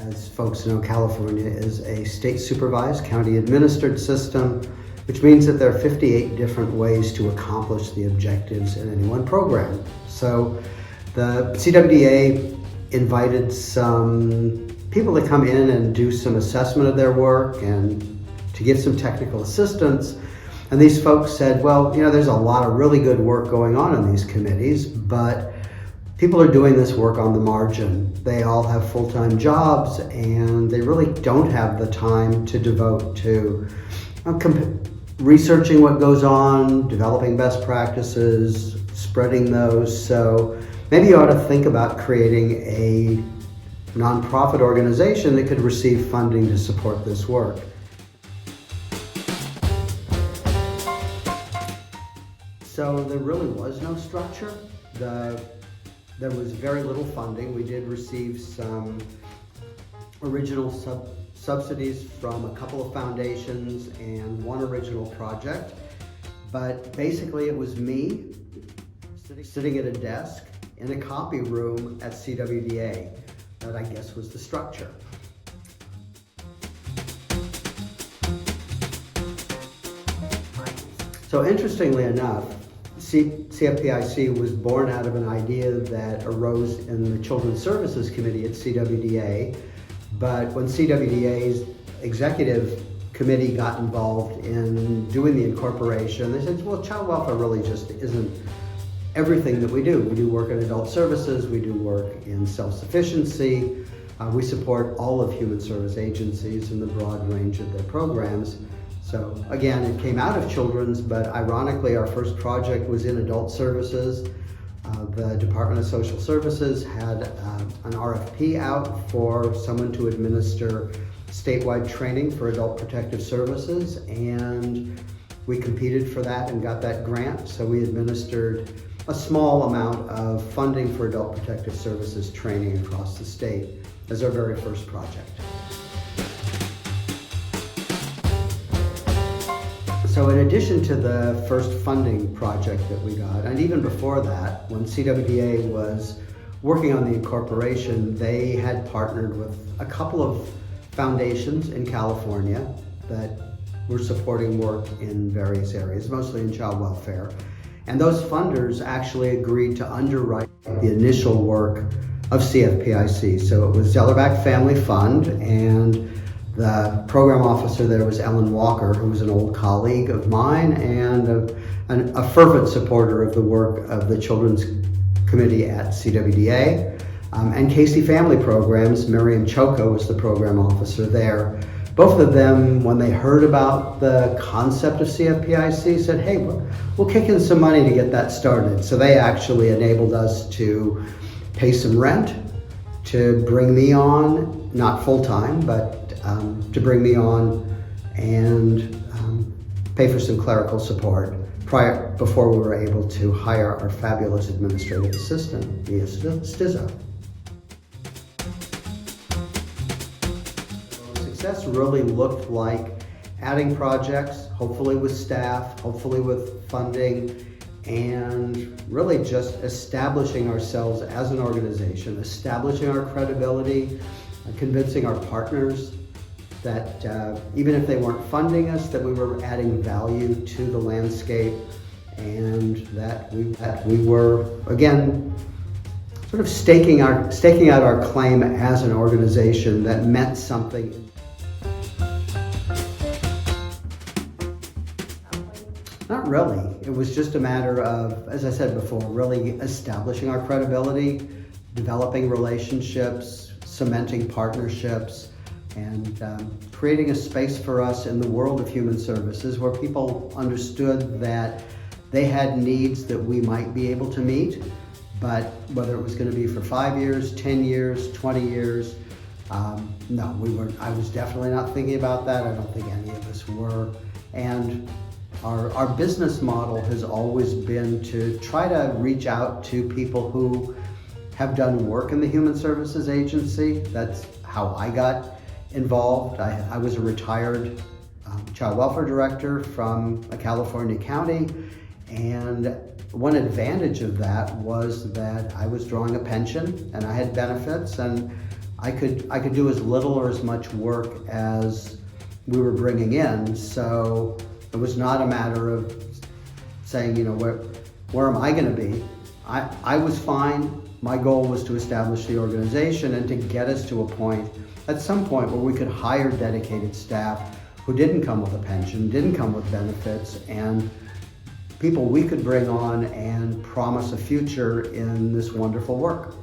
As folks know, California is a state-supervised, county-administered system, which means that there are 58 different ways to accomplish the objectives in any one program. So the CWDA invited some people to come in and do some assessment of their work and to give some technical assistance. And these folks said, well, there's a lot of really good work going on in these committees, but people are doing this work on the margin. They all have full-time jobs and they really don't have the time to devote to researching what goes on, developing best practices, spreading those. So maybe you ought to think about creating a nonprofit organization that could receive funding to support this work. So there really was no structure. There was very little funding. We did receive some original subsidies from a couple of foundations and one original project. But basically it was me sitting at a desk in a copy room at CWDA. That I guess was the structure. So interestingly enough, CFPIC was born out of an idea that arose in the Children's Services Committee at CWDA, but when CWDA's executive committee got involved in doing the incorporation, they said, well, child welfare really just isn't everything that we do. We do work in adult services, we do work in self-sufficiency, we support all of human service agencies in the broad range of their programs. So again, it came out of children's, but ironically our first project was in adult services. The Department of Social Services had an RFP out for someone to administer statewide training for adult protective services, and we competed for that and got that grant. So we administered a small amount of funding for adult protective services training across the state as our very first project. So in addition to the first funding project that we got, and even before that, when CWDA was working on the incorporation, they had partnered with a couple of foundations in California that were supporting work in various areas, mostly in child welfare. And those funders actually agreed to underwrite the initial work of CFPIC. So it was Zellerbach Family Fund, and the program officer there was Ellen Walker, who was an old colleague of mine and a fervent supporter of the work of the Children's Committee at CWDA. And Casey Family Programs, Miriam Choco was the program officer there. Both of them, when they heard about the concept of CFPIC, said, hey, we'll kick in some money to get that started. So they actually enabled us to pay some rent, to bring me on, not full-time, but to bring me on and pay for some clerical support before we were able to hire our fabulous administrative assistant, Mia Stizzo. Success really looked like adding projects, hopefully with staff, hopefully with funding, and really just establishing ourselves as an organization, establishing our credibility, convincing our partners that even if they weren't funding us, that we were adding value to the landscape, and that we were, again, sort of staking out our claim as an organization that meant something. Not really. It was just a matter of, as I said before, really establishing our credibility, developing relationships, cementing partnerships, and creating a space for us in the world of human services where people understood that they had needs that we might be able to meet, but whether it was going to be for 5 years, 10 years, 20 years, no, we weren't. I was definitely not thinking about that. I don't think any of us were. And our business model has always been to try to reach out to people who have done work in the Human Services Agency. That's how I got involved. I was a retired child welfare director from a California county, and one advantage of that was that I was drawing a pension and I had benefits, and I could do as little or as much work as we were bringing in. So it was not a matter of saying, where am I going to be? I was fine. My goal was to establish the organization and to get us to a point, at some point, where we could hire dedicated staff who didn't come with a pension, didn't come with benefits, and people we could bring on and promise a future in this wonderful work.